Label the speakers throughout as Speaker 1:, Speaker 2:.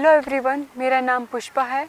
Speaker 1: Hello everyone, मेरा नाम पुष्पा है।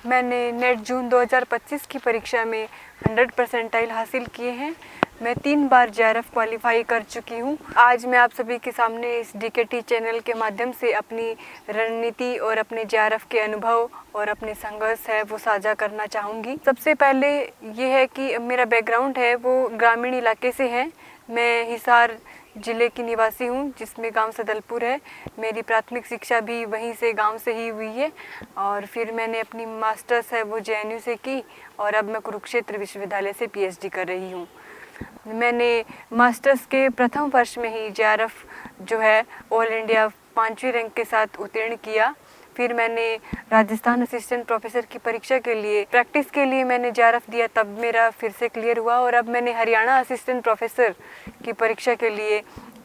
Speaker 1: मैंने नेट जून 2025 की परीक्षा में 100 परसेंटाइल हासिल किए हैं। मैं 3 बार जेआरएफ क्वालिफाई कर चुकी हूँ। आज मैं आप सभी के सामने इस डीकेटी चैनल के माध्यम से अपनी रणनीति और अपने जेआरएफ के अनुभव और अपने संघर्ष है वो साझा करना चाहूँगी। सबसे पहले ये है कि मेरा बैकग्राउंड है वो ग्रामीण इलाके से है। मैं हिसार ज़िले की निवासी हूँ, जिसमें गांव सदलपुर है। मेरी प्राथमिक शिक्षा भी वहीं से गांव से ही हुई है और फिर मैंने अपनी मास्टर्स है वो जेएनयू से की और अब मैं कुरुक्षेत्र विश्वविद्यालय से पीएचडी कर रही हूँ। मैंने मास्टर्स के प्रथम वर्ष में ही जेआरएफ जो है ऑल इंडिया 5वीं रैंक के साथ उत्तीर्ण किया। फिर मैंने राजस्थान असिस्टेंट प्रोफेसर की परीक्षा के लिए प्रैक्टिस के लिए मैंने जेआरएफ दिया, तब मेरा फिर से क्लियर हुआ। और अब मैंने हरियाणा असिस्टेंट प्रोफेसर की परीक्षा के लिए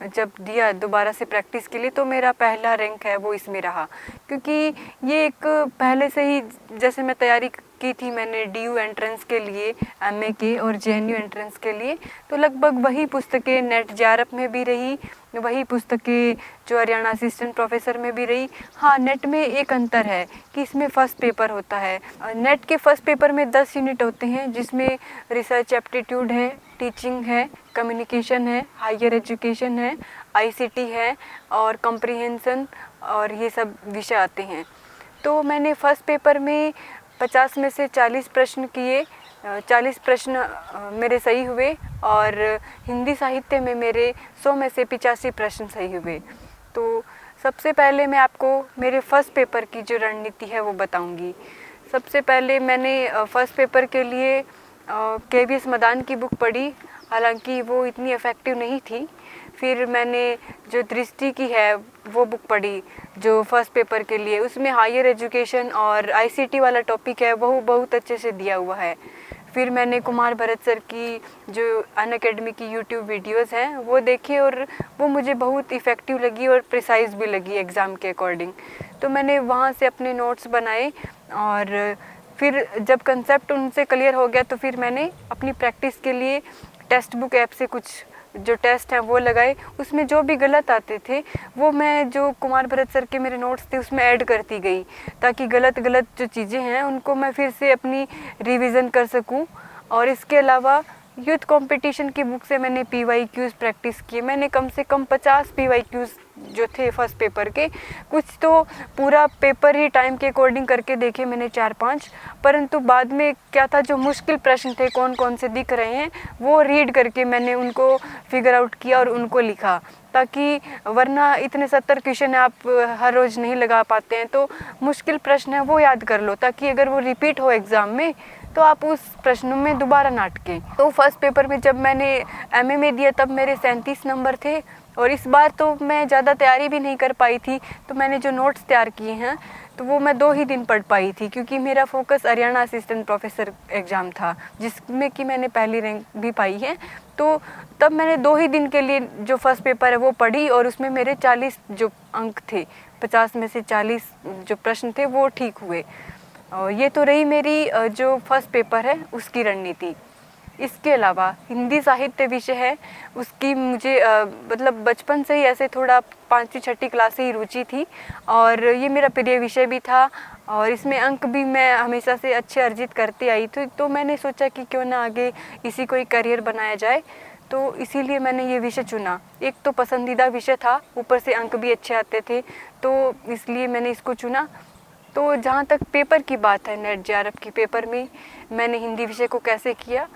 Speaker 1: जब दिया दोबारा से प्रैक्टिस के लिए, तो मेरा पहला रैंक है वो इसमें रहा। क्योंकि ये एक पहले से ही जैसे मैं तैयारी की थी मैंने डीयू एंट्रेंस के लिए, एमए के और जेएनयू एंट्रेंस के लिए, तो लगभग वही पुस्तकें नेट जेआरएफ में भी रही, वही पुस्तकें जो हरियाणा असिस्टेंट प्रोफेसर में भी रही। हाँ, नेट में एक अंतर है कि इसमें फर्स्ट पेपर होता है। नेट के फर्स्ट पेपर में 10 यूनिट होते हैं, जिसमें रिसर्च एप्टीट्यूड है, टीचिंग है, कम्युनिकेशन है, हायर एजुकेशन है, आईसीटी है और कॉम्प्रिहेंशन और ये सब विषय आते हैं। तो मैंने फर्स्ट पेपर में 50 में से 40 प्रश्न किए, 40 प्रश्न मेरे सही हुए और हिंदी साहित्य में मेरे 100 में से 85 प्रश्न सही हुए। तो सबसे पहले मैं आपको मेरे फर्स्ट पेपर की जो रणनीति है वो बताऊंगी। सबसे पहले मैंने फर्स्ट पेपर के लिए केवीएस मदान की बुक पढ़ी, हालांकि वो इतनी इफ़ेक्टिव नहीं थी। फिर मैंने जो दृष्टि की है वो बुक पढ़ी जो फर्स्ट पेपर के लिए, उसमें हायर एजुकेशन और आईसीटी वाला टॉपिक है वो बहुत अच्छे से दिया हुआ है। फिर मैंने कुमार भरत सर की जो अनअकैडमी की यूट्यूब वीडियोस हैं वो देखे और वो मुझे बहुत इफ़ेक्टिव लगी और प्रिसाइज भी लगी एग्ज़ाम के अकॉर्डिंग। तो मैंने वहाँ से अपने नोट्स बनाए और फिर जब कंसेप्ट उनसे क्लियर हो गया तो फिर मैंने अपनी प्रैक्टिस के लिए टेक्स्ट बुक ऐप से कुछ जो टेस्ट हैं वो लगाए। उसमें जो भी गलत आते थे वो मैं जो कुमार भरत सर के मेरे नोट्स थे उसमें ऐड करती गई, ताकि गलत जो चीज़ें हैं उनको मैं फिर से अपनी रिवीजन कर सकूं। और इसके अलावा यूथ कंपटीशन की बुक से मैंने पीवाईक्यूज़ प्रैक्टिस किए। मैंने कम से कम 50 पीवाईक्यूज़ जो थे फर्स्ट पेपर के, कुछ तो पूरा पेपर ही टाइम के अकॉर्डिंग करके देखे मैंने 4-5, परंतु बाद में क्या था जो मुश्किल प्रश्न थे कौन कौन से दिख रहे हैं वो रीड करके मैंने उनको फिगर आउट किया और उनको लिखा, ताकि वरना इतने 70 क्वेश्चन आप हर रोज़ नहीं लगा पाते हैं। तो मुश्किल प्रश्न है वो याद कर लो, ताकि अगर वो रिपीट हो एग्ज़ाम में तो आप उस प्रश्नों में दोबारा ना अटकें। तो फर्स्ट पेपर में जब मैंने एमए में दिया तब मेरे 37 नंबर थे और इस बार तो मैं ज़्यादा तैयारी भी नहीं कर पाई थी। तो मैंने जो नोट्स तैयार किए हैं तो वो मैं 2 ही दिन पढ़ पाई थी, क्योंकि मेरा focus Haryana assistant professor exam था जिसमें कि मैंने पहली रैंक भी पाई है। तो तब मैंने 2 ही दिन के लिए जो फर्स्ट पेपर है वो पढ़ी और उसमें मेरे 40 जो अंक थे, 50 में से 40 जो प्रश्न थे वो ठीक हुए। ये तो रही मेरी जो फर्स्ट पेपर है उसकी रणनीति। इसके अलावा हिंदी साहित्य विषय है उसकी मुझे मतलब बचपन से ही ऐसे थोड़ा 5वीं-6वीं क्लास से ही रुचि थी और ये मेरा प्रिय विषय भी था और इसमें अंक भी मैं हमेशा से अच्छे अर्जित करती आई थी। तो मैंने सोचा कि क्यों ना आगे इसी को एक करियर बनाया जाए, तो इसीलिए मैंने ये विषय चुना। एक तो पसंदीदा विषय था, ऊपर से अंक भी अच्छे आते थे, तो इसलिए मैंने इसको चुना। तो जहाँ तक पेपर की बात है, नेट जेआरएफ की पेपर में मैंने हिंदी विषय को कैसे किया,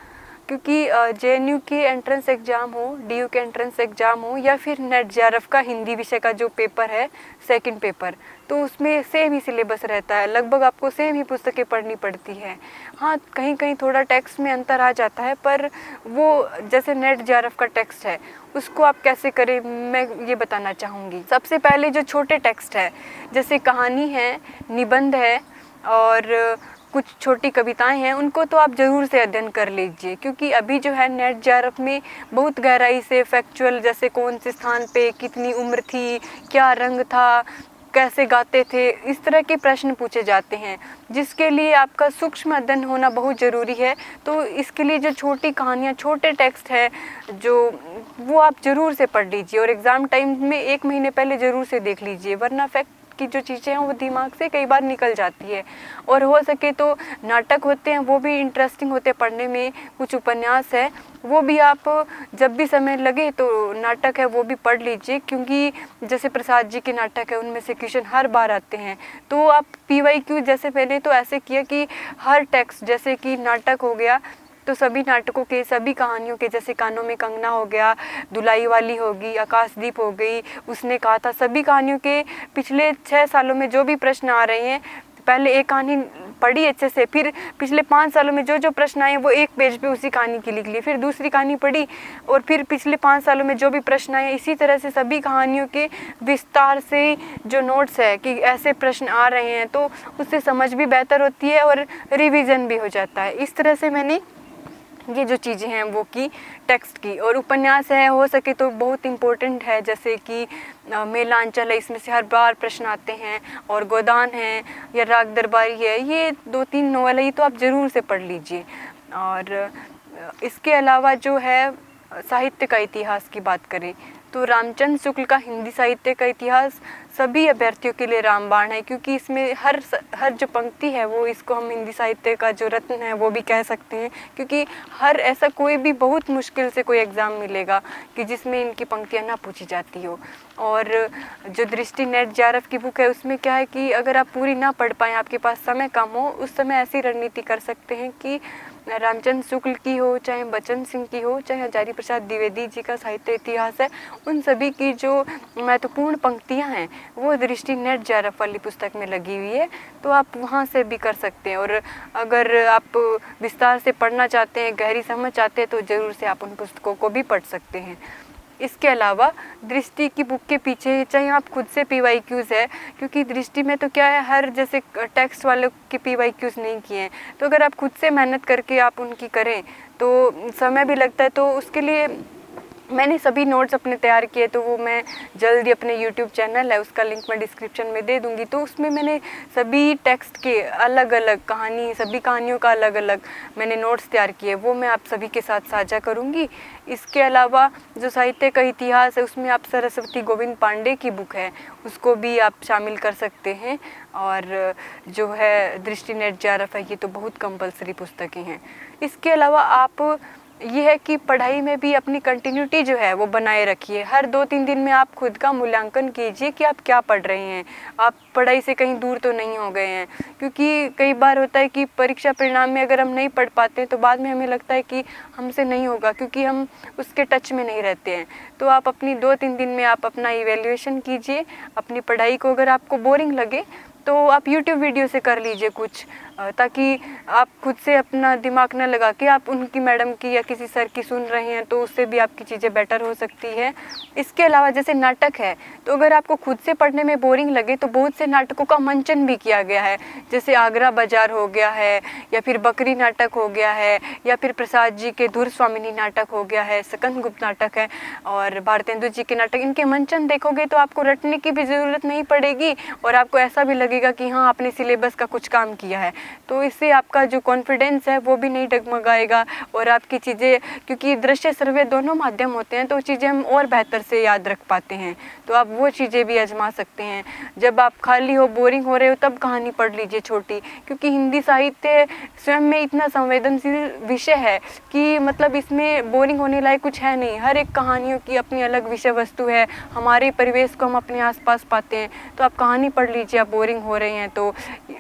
Speaker 1: क्योंकि जेएनयू के एंट्रेंस एग्ज़ाम हो, डीयू के एंट्रेंस एग्ज़ाम हो या फिर नेट जेआरएफ का हिंदी विषय का जो पेपर है सेकंड पेपर, तो उसमें सेम ही सिलेबस रहता है, लगभग आपको सेम ही पुस्तकें पढ़नी पड़ती है। हाँ, कहीं कहीं थोड़ा टेक्स्ट में अंतर आ जाता है, पर वो जैसे नेट जेआरएफ का टेक्स्ट है उसको आप कैसे करें मैं ये बताना चाहूँगी। सबसे पहले जो छोटे टेक्स्ट है जैसे कहानी है, निबंध है और कुछ छोटी कविताएं हैं, उनको तो आप ज़रूर से अध्ययन कर लीजिए, क्योंकि अभी जो है नेट जेआरएफ में बहुत गहराई से फैक्चुअल, जैसे कौन से स्थान पे कितनी उम्र थी, क्या रंग था, कैसे गाते थे, इस तरह के प्रश्न पूछे जाते हैं, जिसके लिए आपका सूक्ष्म अध्ययन होना बहुत ज़रूरी है। तो इसके लिए जो छोटी कहानियाँ, छोटे टेक्स्ट है जो वो आप ज़रूर से पढ़ लीजिए और एग्ज़ाम टाइम में 1 महीने पहले ज़रूर से देख लीजिए, वरना की जो चीज़ें हैं वो दिमाग से कई बार निकल जाती है। और हो सके तो नाटक होते हैं वो भी इंटरेस्टिंग होते हैं पढ़ने में, कुछ उपन्यास है वो भी आप जब भी समय लगे तो नाटक है वो भी पढ़ लीजिए, क्योंकि जैसे प्रसाद जी के नाटक है उनमें से क्वेश्चन हर बार आते हैं। तो आप PYQ जैसे पहले तो ऐसे किया कि हर टेक्स्ट, जैसे कि नाटक हो गया तो सभी नाटकों के, सभी कहानियों के, जैसे कानों में कंगना हो गया, दुलाई वाली होगी, आकाशदीप हो गई, उसने कहा था, सभी कहानियों के पिछले 6 सालों में जो भी प्रश्न आ रहे हैं, पहले एक कहानी पढ़ी अच्छे से, फिर पिछले 5 सालों में जो जो प्रश्न आए वो एक पेज पे उसी कहानी की लिख ली, फिर दूसरी कहानी पढ़ी और फिर पिछले 5 सालों में जो भी प्रश्न आए, इसी तरह से सभी कहानियों के विस्तार से जो नोट्स है कि ऐसे प्रश्न आ रहे हैं, तो उससे समझ भी बेहतर होती है और रिवीजन भी हो जाता है। इस तरह से मैंने ये जो चीज़ें हैं वो की टेक्स्ट की। और उपन्यास है हो सके तो बहुत इम्पोर्टेंट है, जैसे कि मेलांचल है, इसमें से हर बार प्रश्न आते हैं, और गोदान है या राग दरबारी है, ये 2-3 नॉवल है, ये तो आप ज़रूर से पढ़ लीजिए। और इसके अलावा जो है साहित्य का इतिहास की बात करें तो रामचंद्र शुक्ल का हिंदी साहित्य का इतिहास सभी अभ्यर्थियों के लिए रामबाण है, क्योंकि इसमें हर जो पंक्ति है वो, इसको हम हिंदी साहित्य का जो रत्न है वो भी कह सकते हैं, क्योंकि हर ऐसा कोई भी बहुत मुश्किल से कोई एग्ज़ाम मिलेगा कि जिसमें इनकी पंक्तियाँ ना पूछी जाती हो। और जो दृष्टि नेट JRF की बुक है उसमें क्या है कि अगर आप पूरी ना पढ़ पाएँ, आपके पास समय कम हो, उस समय ऐसी रणनीति कर सकते हैं कि रामचंद्र शुक्ल की हो, चाहे बचन सिंह की हो, चाहे हजारी प्रसाद द्विवेदी जी का साहित्य इतिहास है, उन सभी की जो महत्वपूर्ण पंक्तियां हैं वो दृष्टि नेट JRF वाली पुस्तक में लगी हुई है, तो आप वहां से भी कर सकते हैं। और अगर आप विस्तार से पढ़ना चाहते हैं, गहरी समझ चाहते हैं, तो ज़रूर से आप उन पुस्तकों को भी पढ़ सकते हैं। इसके अलावा दृष्टि की बुक के पीछे चाहे आप खुद से PYQs है, क्योंकि दृष्टि में तो क्या है, हर जैसे टेक्स्ट वालों के PYQs नहीं किए हैं, तो अगर आप खुद से मेहनत करके आप उनकी करें तो समय भी लगता है, तो उसके लिए मैंने सभी नोट्स अपने तैयार किए, तो वो मैं जल्दी अपने YouTube चैनल है उसका लिंक मैं डिस्क्रिप्शन में दे दूँगी, तो उसमें मैंने सभी टेक्स्ट के अलग अलग कहानी, सभी कहानियों का अलग अलग मैंने नोट्स तैयार किए, वो मैं आप सभी के साथ साझा करूँगी। इसके अलावा जो साहित्य का इतिहास है उसमें आप सरस्वती गोविंद पांडे की बुक है उसको भी आप शामिल कर सकते हैं। और जो है दृष्टि नेट JRF है, ये तो बहुत कंपलसरी पुस्तकें हैं। इसके अलावा आप ये है कि पढ़ाई में भी अपनी कंटिन्यूटी जो है वो बनाए रखिए। हर 2-3 दिन में आप खुद का मूल्यांकन कीजिए कि आप क्या पढ़ रहे हैं, आप पढ़ाई से कहीं दूर तो नहीं हो गए हैं, क्योंकि कई बार होता है कि परीक्षा परिणाम में अगर हम नहीं पढ़ पाते तो बाद में हमें लगता है कि हमसे नहीं होगा, क्योंकि हम उसके टच में नहीं रहते हैं। तो आप अपनी 2-3 दिन में आप अपना इवैल्यूएशन कीजिए अपनी पढ़ाई को। अगर आपको बोरिंग लगे तो आप YouTube वीडियो से कर लीजिए कुछ, ताकि आप खुद से अपना दिमाग न लगा के आप उनकी मैडम की या किसी सर की सुन रहे हैं, तो उससे भी आपकी चीज़ें बेटर हो सकती है। इसके अलावा जैसे नाटक है, तो अगर आपको खुद से पढ़ने में बोरिंग लगे तो बहुत से नाटकों का मंचन भी किया गया है, जैसे आगरा बाजार हो गया है, या फिर बकरी नाटक हो गया है, या फिर प्रसाद जी के धुर स्वामिनी नाटक हो गया है, सकंद गुप्त नाटक है, और भारतेंदु जी के नाटक। इनके मंचन देखोगे तो आपको रटने की भी ज़रूरत नहीं पड़ेगी, और आपको ऐसा भी लगेगा कि हाँ आपने सिलेबस का कुछ काम किया है। तो इससे आपका जो कॉन्फिडेंस है वो भी नहीं डगमगाएगा, और आपकी चीज़ें, क्योंकि दृश्य श्रव्य दोनों माध्यम होते हैं, तो चीज़ें हम और बेहतर से याद रख पाते हैं। तो आप वो चीज़ें भी आजमा सकते हैं। जब आप खाली हो, बोरिंग हो रहे हो, तब कहानी पढ़ लीजिए छोटी, क्योंकि हिंदी साहित्य स्वयं में इतना संवेदनशील विषय है कि मतलब इसमें बोरिंग होने लायक कुछ है नहीं। हर एक कहानियों की अपनी अलग विषय वस्तु है, हमारे परिवेश को हम अपने आसपास पाते हैं। तो आप कहानी पढ़ लीजिए, आप बोरिंग हो रहे हैं तो।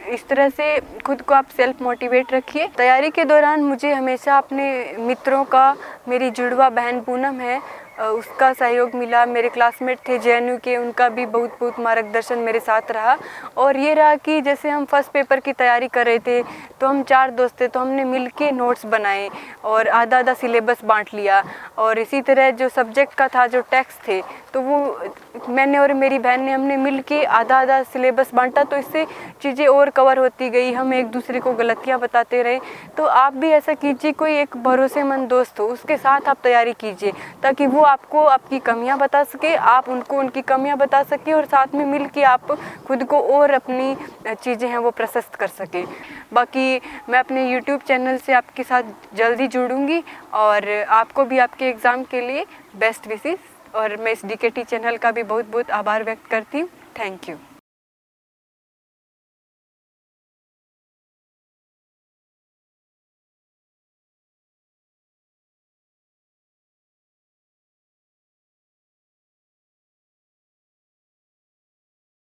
Speaker 1: इस तरह से खुद को आप सेल्फ मोटिवेट रखिए। तैयारी के दौरान मुझे हमेशा अपने मित्रों का, मेरी जुड़वा बहन पूनम है उसका सहयोग मिला, मेरे क्लासमेट थे JNU के, उनका भी बहुत बहुत मार्गदर्शन मेरे साथ रहा। और ये रहा कि जैसे हम फर्स्ट पेपर की तैयारी कर रहे थे तो हम 4 दोस्त थे, तो हमने मिलके नोट्स बनाए और आधा आधा सिलेबस बांट लिया। और इसी तरह जो सब्जेक्ट का था, जो टेक्स्ट थे, तो वो मैंने और मेरी बहन ने हमने मिलके आधा आधा सिलेबस बांटा, तो इससे चीज़ें और कवर होती गई, हम एक दूसरे को गलतियाँ बताते रहे। तो आप भी ऐसा कीजिए, कोई एक भरोसेमंद दोस्त हो उसके साथ आप तैयारी कीजिए, ताकि वो आपको आपकी कमियां बता सके, आप उनको उनकी कमियां बता सके, और साथ में मिल के आप खुद को और अपनी चीज़ें हैं वो प्रशस्त कर सके। बाकी मैं अपने YouTube चैनल से आपके साथ जल्दी जुड़ूंगी, और आपको भी आपके एग्ज़ाम के लिए बेस्ट विशेस। और मैं इस DKT चैनल का भी बहुत बहुत आभार व्यक्त करती हूँ। Thank you.